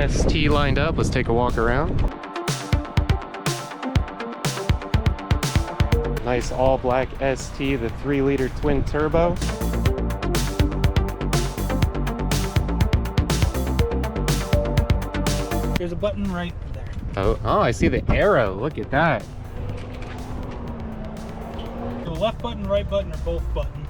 ST lined up. Let's take a walk around. Nice all black ST, the 3-liter twin turbo. There's a button right there. Oh, I see the arrow. Look at that. The left button, right button are both buttons.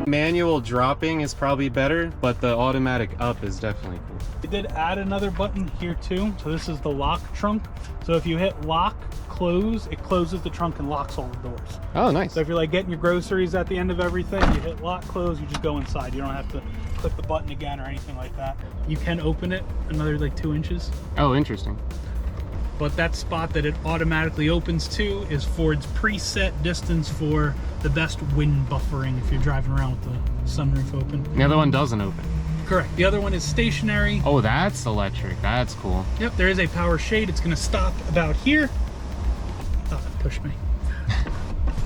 Manual dropping is probably better, but the automatic up is definitely cool. We did add another button here too. So this is the lock trunk. So if you hit lock, close, it closes the trunk and locks all the doors. Oh, nice. So if you're like getting your groceries at the end of everything, you hit lock, close, you just go inside. You don't have to click the button again or anything like that. You can open it another like 2 inches. Oh, interesting. But that spot that it automatically opens to is Ford's preset distance for the best wind buffering if you're driving around with the sunroof open. The other one doesn't open. Correct. The other one is stationary. Oh, that's electric. That's cool. Yep, there is a power shade. It's going to stop about here. Oh, it pushed me.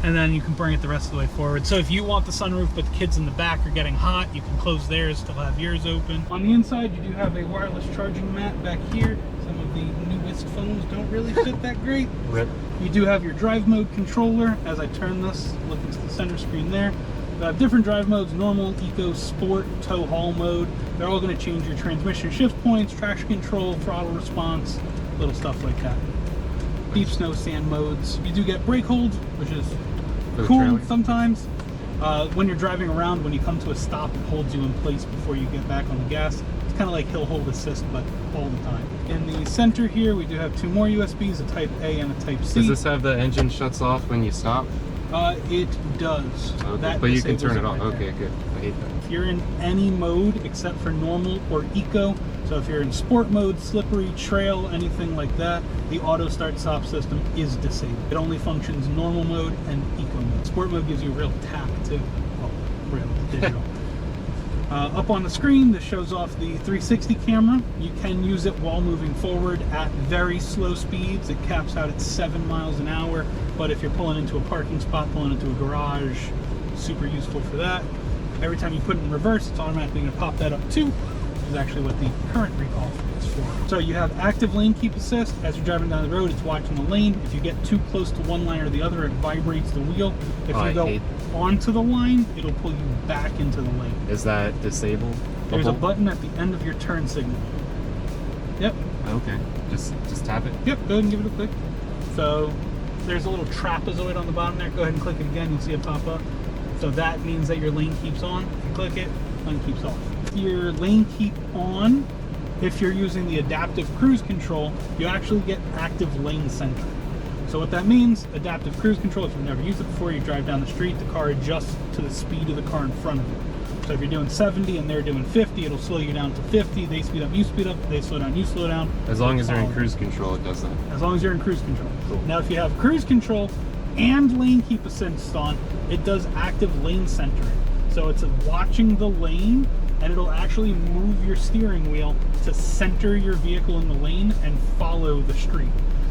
And then you can bring it the rest of the way forward. So if you want the sunroof but the kids in the back are getting hot, you can close theirs, still have yours open. On the inside, you do have a wireless charging mat back here. Some of the newest phones don't really fit that great. Rip. You do have your drive mode controller. As I turn this, look into the center screen there. You have different drive modes: normal, eco, sport, tow haul mode. They're all going to change your transmission shift points, traction control, throttle response, little stuff like that. Deep snow sand modes. You do get brake hold, which is cool sometimes. When you're driving around, when you come to a stop, it holds you in place before you get back on the gas. It's kind of like hill hold assist, but all the time. In the center here, we do have 2 more USBs, a Type A and a Type C. Does this have the engine shuts off when you stop? It does. Okay. But you can turn it off. Right, okay, good. I hate that. If you're in any mode except for normal or eco, so if you're in sport mode, slippery, trail, anything like that, the auto start stop system is disabled. It only functions normal mode and eco mode. Sport mode gives you a real tap too. Well, real digital. Up on the screen, this shows off the 360 camera. You can use it while moving forward at very slow speeds. It caps out at 7 miles an hour, but if you're pulling into a parking spot, pulling into a garage, super useful for that. Every time you put it in reverse, it's automatically going to pop that up too, which is actually what the current recall is for. So you have active lane keep assist. As you're driving down the road, it's watching the lane. If you get too close to one line or the other, it vibrates the wheel. If you go onto the line, it'll pull you back into the lane. Is that disabled? There's a button at the end of your turn signal. Yep. Okay. Just tap it? Yep, go ahead and give it a click. So there's a little trapezoid on the bottom there. Go ahead and click it again. You'll see it pop up. So that means that your lane keeps on. You click it, lane keeps off. Your lane keep on, if you're using the adaptive cruise control, you actually get active lane center. So what that means, adaptive cruise control, if you've never used it before, you drive down the street, the car adjusts to the speed of the car in front of you. So if you're doing 70 and they're doing 50, it'll slow you down to 50. They speed up, you speed up. They slow down, you slow down. As long as they're in cruise control, it does that. As long as you're in cruise control. Cool. Now if you have cruise control and lane keep assist on, it does active lane centering. So it's watching the lane, and it'll actually move your steering wheel to center your vehicle in the lane and follow the street.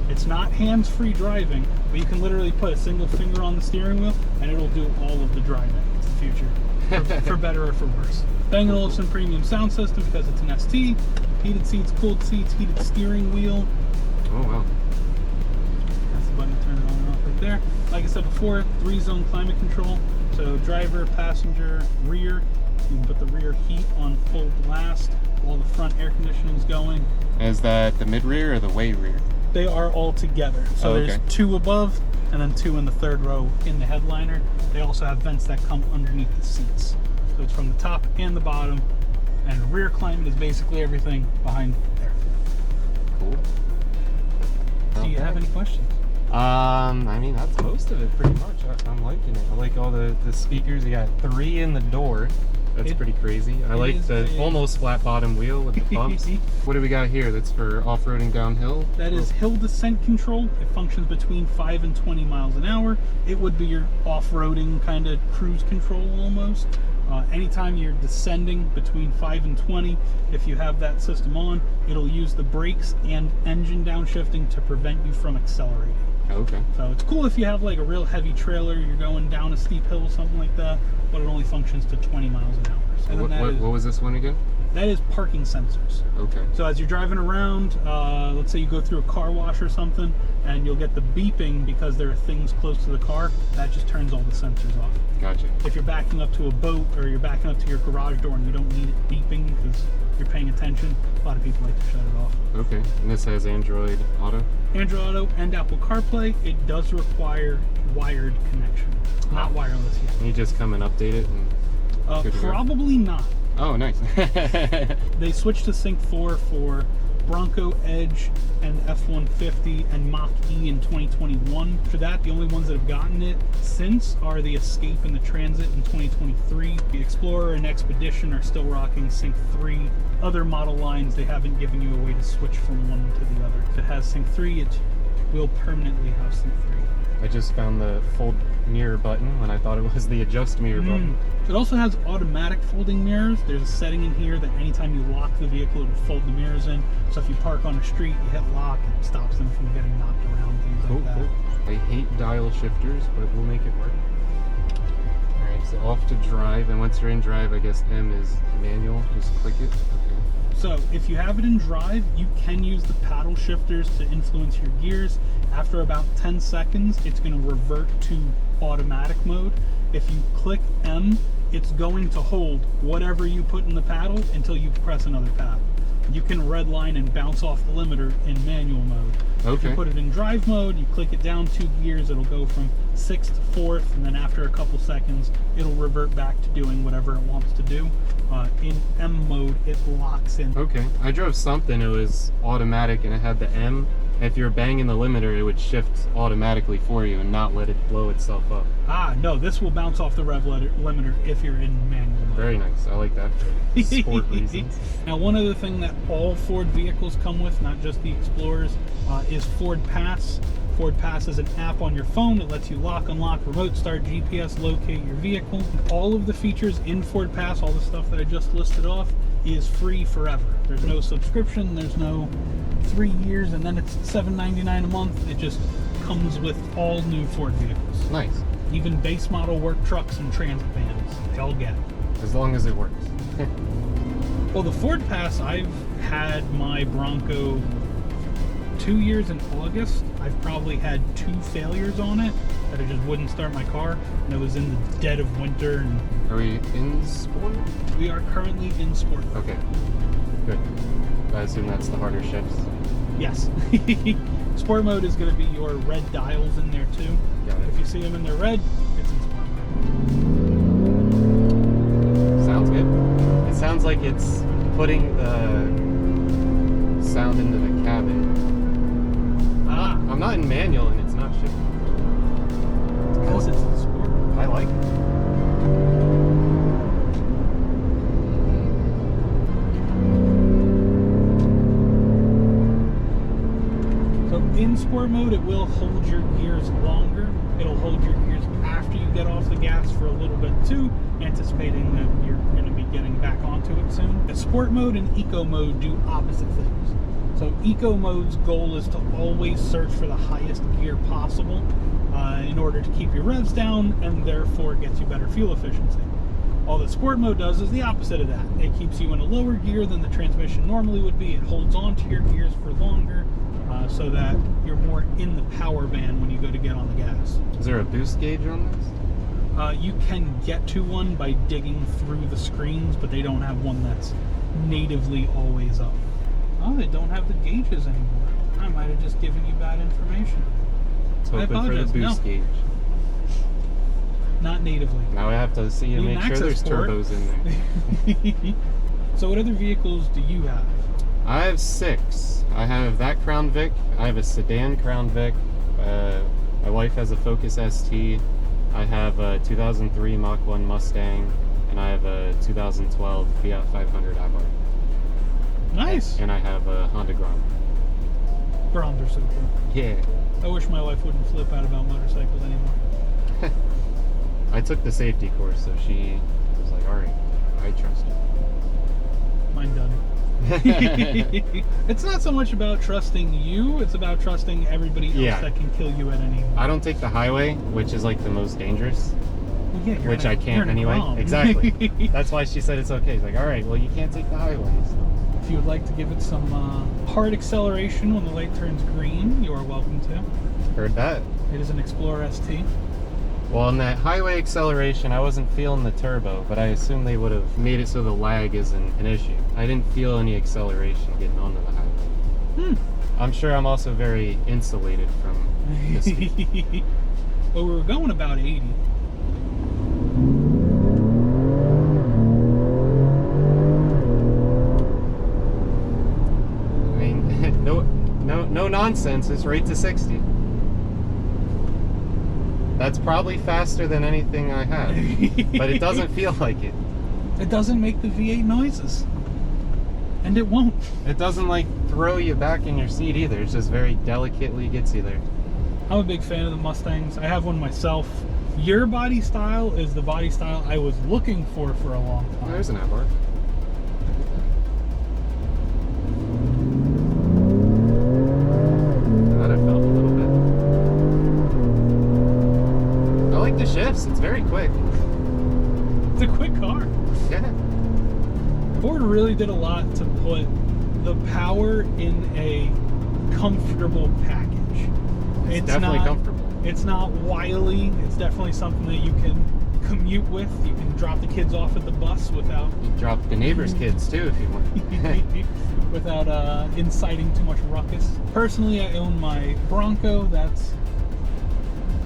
It's not hands-free driving, but you can literally put a single finger on the steering wheel and it'll do all of the driving. It's the future, for better or for worse. Bang & Olufsen premium sound system because it's an ST. Heated seats, cooled seats, heated steering wheel. Oh wow. That's the button to turn it on and off right there. Like I said before, 3-zone climate control. So driver, passenger, rear. You can put the rear heat on full blast while the front air conditioning's going. Is that the mid-rear or the way rear? They are all together. So there's 2 above and then 2 in the 3rd row in the headliner. They also have vents that come underneath the seats. So it's from the top and the bottom. And the rear climate is basically everything behind there. Cool. Do you have any questions? I mean, that's most of it pretty much. I'm liking it. I like all the speakers. You got 3 in the door. That's pretty crazy. I like the almost flat bottom wheel with the bumps. What do we got here? That's for off-roading downhill? That is hill descent control. It functions between 5 and 20 miles an hour. It would be your off-roading kind of cruise control almost. Anytime you're descending between 5 and 20, if you have that system on, it'll use the brakes and engine downshifting to prevent you from accelerating. Okay. So it's cool if you have like a real heavy trailer, you're going down a steep hill, something like that, but it only functions to 20 miles an hour. So what was this one again? That is parking sensors. Okay. So as you're driving around, let's say you go through a car wash or something, and you'll get the beeping because there are things close to the car, that just turns all the sensors off. Gotcha. If you're backing up to a boat or you're backing up to your garage door and you don't need it beeping because you're paying attention, a lot of people like to shut it off. Okay. And this has Android Auto? Android Auto and Apple CarPlay. It does require wired connection, not wireless yet. Can you just come and update it? And probably not. Oh, nice. They switched to Sync 4 for Bronco, Edge, and F-150 and Mach-E in 2021. For that, the only ones that have gotten it since are the Escape and the Transit in 2023. The Explorer and Expedition are still rocking Sync 3. Other model lines, they haven't given you a way to switch from one to the other. If it has Sync 3, it will permanently have Sync 3. I just found the fold mirror button when I thought it was the adjust mirror button. It also has automatic folding mirrors. There's a setting in here that anytime you lock the vehicle, it will fold the mirrors in. So if you park on a street, you hit lock, it stops them from getting knocked around, things like that. Cool. I hate dial shifters, but we'll make it work. Alright, so off to drive, and once you're in drive, I guess M is manual. Just click it. Okay. So if you have it in drive, you can use the paddle shifters to influence your gears. After about 10 seconds, it's going to revert to automatic mode. If you click M, it's going to hold whatever you put in the paddle until you press another paddle. You can redline and bounce off the limiter in manual mode. Okay. If you put it in drive mode, you click it down 2 gears, it'll go from 6th to 4th, and then after a couple seconds, it'll revert back to doing whatever it wants to do. In M mode, it locks in. Okay. I drove something, it was automatic, and it had the M. If you're banging the limiter, it would shift automatically for you and not let it blow itself up. Ah, no, this will bounce off the rev limiter if you're in manual mode. Very nice. I like that for sport reasons. Now, one other thing that all Ford vehicles come with, not just the Explorers, is Ford Pass. Ford Pass is an app on your phone that lets you lock, unlock, remote start, GPS, locate your vehicle. All of the features in Ford Pass, all the stuff that I just listed off, is free forever. There's no subscription, there's no 3 years, and then it's $7.99 a month. It just comes with all new Ford vehicles. Nice. Even base model work trucks and transit vans, they all get it. As long as it works. Well, the Ford Pass, I've had my Bronco 2 years in August. I've probably had 2 failures on it that it just wouldn't start my car, and it was in the dead of winter. And are we in sport? We are currently in sport. Okay, good. I assume that's the harder shifts. Yes. Sport mode is going to be your red dials in there too. Got it. If you see them in the red, it's in sport mode. Sounds good. It sounds like it's putting the sound into the cabin. I'm not in manual and it's not shifting. Because it's in sport. I like it. So in sport mode, it will hold your gears longer. It'll hold your gears after you get off the gas for a little bit too, anticipating that you're going to be getting back onto it soon. The sport mode and eco mode do opposite things. So eco mode's goal is to always search for the highest gear possible in order to keep your revs down, and therefore gets you better fuel efficiency. All that sport mode does is the opposite of that. It keeps you in a lower gear than the transmission normally would be. It holds on to your gears for longer so that you're more in the power band when you go to get on the gas. Is there a boost gauge on this? You can get to one by digging through the screens, but they don't have one that's natively always up. Oh, they don't have the gauges anymore. I might have just given you bad information. Let's hoping for the boost gauge. Not natively. Now I have to see and make sure there's turbos in there. So what other vehicles do you have? I have 6. I have that Crown Vic. I have a sedan Crown Vic. My wife has a Focus ST. I have a 2003 Mach 1 Mustang, and I have a 2012 Fiat 500 Abarth. Nice. And I have a Honda Grand. Grands are so cool. Yeah. I wish my wife wouldn't flip out about motorcycles anymore. I took the safety course, so she was like, all right, I trust you. Mine doesn't. It's not so much about trusting you, it's about trusting everybody else that can kill you at any moment. I don't take the highway, which is like the most dangerous. Well, yeah, which I can't anyway. Exactly. That's why she said it's okay. It's like, all right, well, you can't take the highway. So. If you would like to give it some hard acceleration when the light turns green, you are welcome to. Heard that. It is an Explorer ST. Well, on that highway acceleration, I wasn't feeling the turbo, but I assume they would have made it so the lag isn't an issue. I didn't feel any acceleration getting onto the highway. I'm sure I'm also very insulated from this speed. Well, we were going about 80. No nonsense, it's right to 60. That's probably faster than anything I have, but it doesn't feel like it. It doesn't make the V8 noises. And it won't. It doesn't like throw you back in your seat either. It's just very delicately gets you there. I'm a big fan of the Mustangs. I have one myself. Your body style is the body style I was looking for a long time. Oh, there's an app. Shifts, it's very quick. It's a quick car. Yeah. Ford really did a lot to put the power in a comfortable package. It's definitely not comfortable. It's not wily. It's definitely something that you can commute with. You can drop the kids off at the bus without... You drop the neighbor's kids too if you want. Without inciting too much ruckus. Personally, I own my Bronco. That's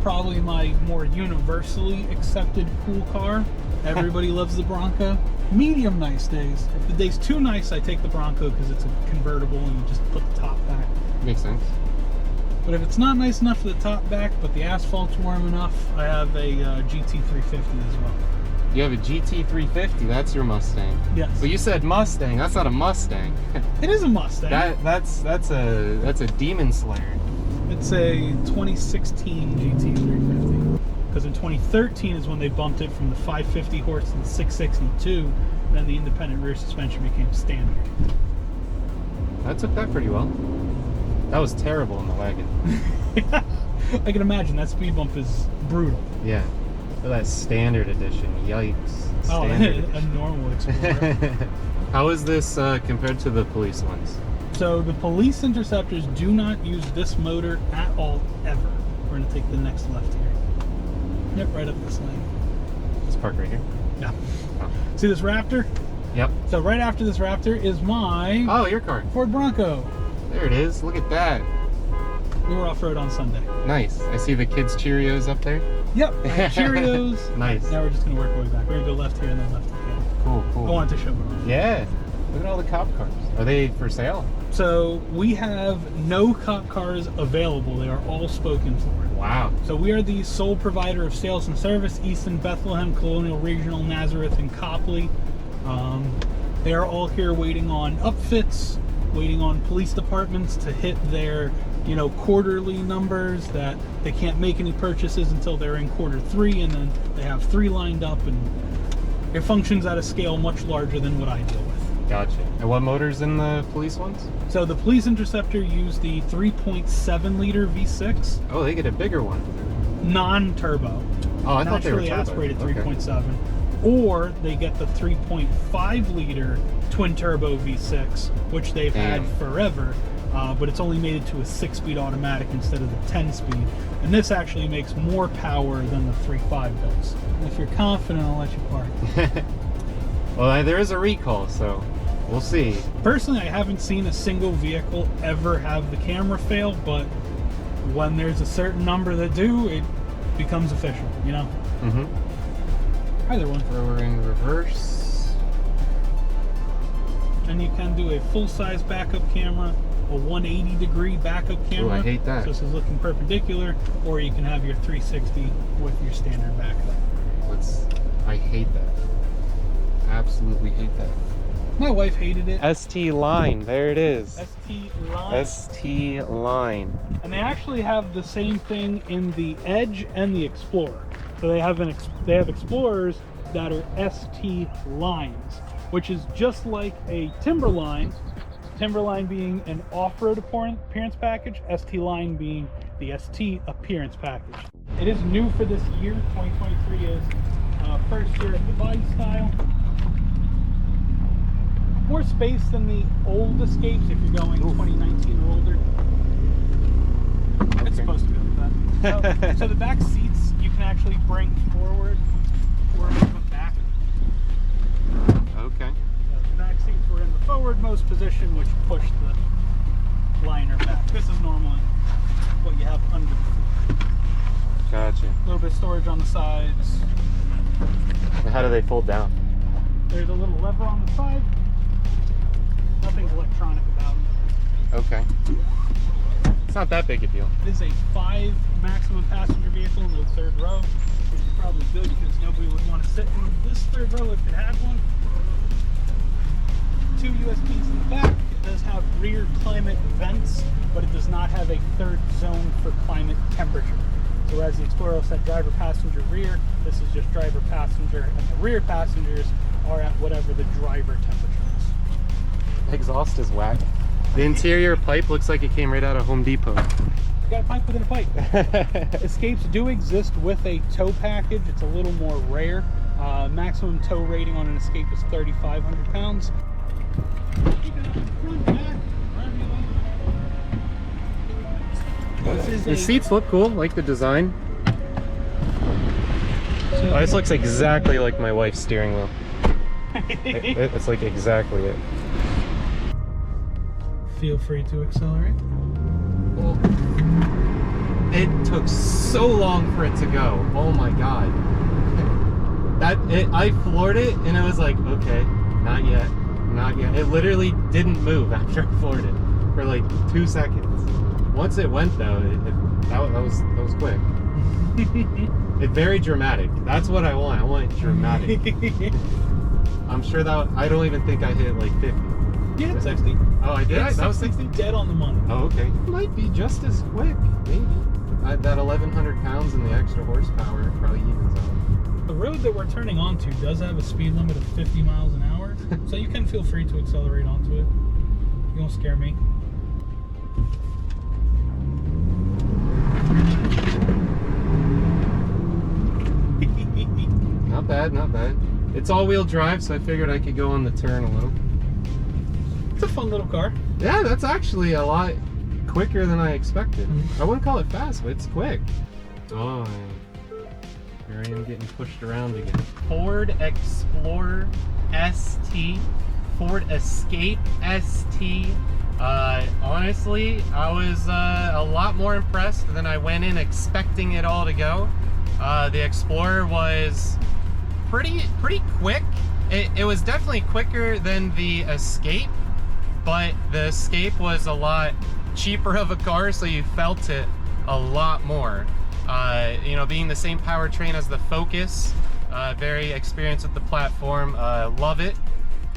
probably my more universally accepted cool car. Everybody loves the Bronco. Medium nice days. If the day's too nice, I take the Bronco because it's a convertible and you just put the top back. Makes sense. But if it's not nice enough for the top back, but the asphalt's warm enough, I have a GT350 as well. You have a GT350, that's your Mustang. Yes. But you said Mustang, that's not a Mustang. It is a Mustang. That's a demon slayer. It's a 2016 GT350. Because in 2013 is when they bumped it from the 550 horse to the 662. Then the independent rear suspension became standard. That took that pretty well. That was terrible in the wagon. I can imagine that speed bump is brutal. Yeah. For that standard edition, yikes. Standard a normal Explorer. How is this compared to the police ones? So the police Interceptors do not use this motor at all, ever. We're going to take the next left here. Yep, right up this lane. Let's park right here. Yeah. Oh. See this Raptor? Yep. So right after this Raptor is my... Oh, your car. Ford Bronco. There it is. Look at that. We were off-road on Sunday. Nice. I see the kids' Cheerios up there. Yep. Cheerios. Nice. Now we're just going to work our way back. We're going to go left here and then left again. Cool, cool. I wanted to show them. Yeah. Look at all the cop cars. Are they for sale? So we have no cop cars available. They are all spoken for. Wow. So we are the sole provider of sales and service, Easton, Bethlehem, Colonial Regional, Nazareth, and Copley. They are all here waiting on upfits, waiting on police departments to hit their, quarterly numbers that they can't make any purchases until they're in Q3, and then they have 3 lined up, and it functions at a scale much larger than what I deal with. Gotcha. And what motor's in the police ones? So the police Interceptor use the 3.7 liter V6. Oh, they get a bigger one. Non-turbo. Oh, I thought they were turbo. Aspirated Okay. 3.7. Or they get the 3.5 liter twin-turbo V6, which they've had forever, but it's only made it to a 6-speed automatic instead of the 10-speed. And this actually makes more power than the 3.5 does. And if you're confident, I'll let you park. Well, there is a recall, so we'll see. Personally, I haven't seen a single vehicle ever have the camera fail, but when there's a certain number that do, it becomes official, Mm-hmm. Either one. Thrower in reverse. And you can do a full-size backup camera, a 180-degree backup camera. Oh, I hate that. So this is looking perpendicular, or you can have your 360 with your standard backup. I hate that. Absolutely hate that. My wife hated it. ST line, there it is. ST line. ST line. And they actually have the same thing in the Edge and the Explorer. So they have Explorers that are ST lines. which is just like a Timberline. Timberline being an off-road appearance package, ST Line being the ST appearance package. It is new for this year. 2023 is first year of the body style. More space than the old Escapes if you're going 2019 or older. It's supposed to be like that. So the back seats you can actually bring forward or move back. Okay. The back seats were in the forwardmost position, which pushed the liner back. This is normally what you have under the seat. Gotcha. A little bit of storage on the sides. And how do they fold down? There's a little lever on the side. Nothing's electronic about them. Okay. It's not that big a deal. It is a 5 maximum passenger vehicle, no third row, which is probably good because nobody would want to sit in this third row if it had one. 2 USBs in the back. It does have rear climate vents, but it does not have a third zone for climate temperature. So whereas the Explorer set driver, passenger, rear, this is just driver, passenger, and the rear passengers are at whatever the driver temperature is. Exhaust is whack. The interior pipe looks like it came right out of Home Depot. You got a pipe within a pipe. Escapes do exist with a tow package. It's a little more rare. Maximum tow rating on an Escape is 3,500 pounds. You can have the front, back, wherever you like. The seats look cool, like the design. So, Oh, this looks exactly like my wife's steering wheel. It's like exactly it. feel free to accelerate. Well, it took so long for it to go. Oh my god. I floored it and it was like, okay, not yet, not yet. It literally didn't move after I floored it for like 2 seconds. Once it went though, that was quick. It's very dramatic. That's what I want. I want it dramatic. I'm sure that I don't even think I hit like 50. Yeah, it's 60. Oh, I did? It's That was 60 60? dead on the money. Oh, okay. Might be just as quick, maybe. That 1,100 pounds and the extra horsepower probably evens out. The road that we're turning onto does have a speed limit of 50 miles an hour, so you can feel free to accelerate onto it. You won't scare me. Not bad, not bad. It's all-wheel drive, so I figured I could go on the turn a little. It's a fun little car. Yeah, that's actually a lot quicker than I expected. I wouldn't call it fast, but it's quick. Oh, here I am getting pushed around again. Ford Explorer ST, Ford Escape ST. Honestly, I was a lot more impressed than I went in expecting it all to go. The Explorer was pretty quick. It was definitely quicker than the Escape, but the Escape was a lot cheaper of a car, so you felt it a lot more. You know, being the same powertrain as the Focus, very experienced with the platform, love it.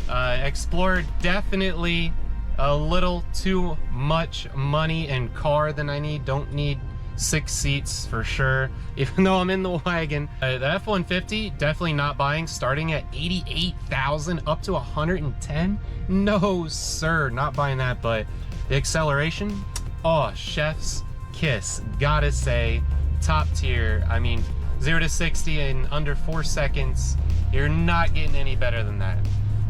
Explorer definitely a little too much money and car than I need. Don't need 6 seats for sure, even though I'm in the wagon. The F-150, definitely not buying, starting at 88,000 up to 110. No sir, not buying that. But the acceleration, oh, chef's kiss, gotta say, top tier. I mean, 0 to 60 in under 4 seconds. You're not getting any better than that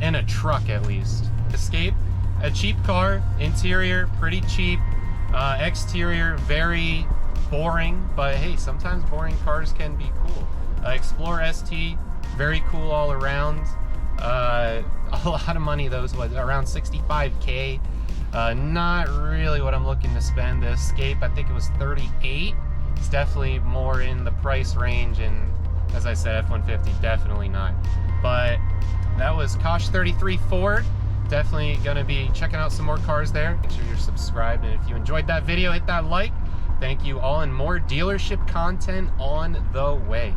in a truck, at least. Escape, a cheap car, interior pretty cheap, exterior very boring, but hey, sometimes boring cars can be cool. Explorer ST, very cool all around. A lot of money though, was around 65K. Not really what I'm looking to spend. The Escape, I think it was 38. It's definitely more in the price range, and as I said, F-150 definitely not. But that was Kosh 33 Ford. Definitely gonna be checking out some more cars there. Make sure you're subscribed, and if you enjoyed that video, hit that like. Thank you all, and more dealership content on the way.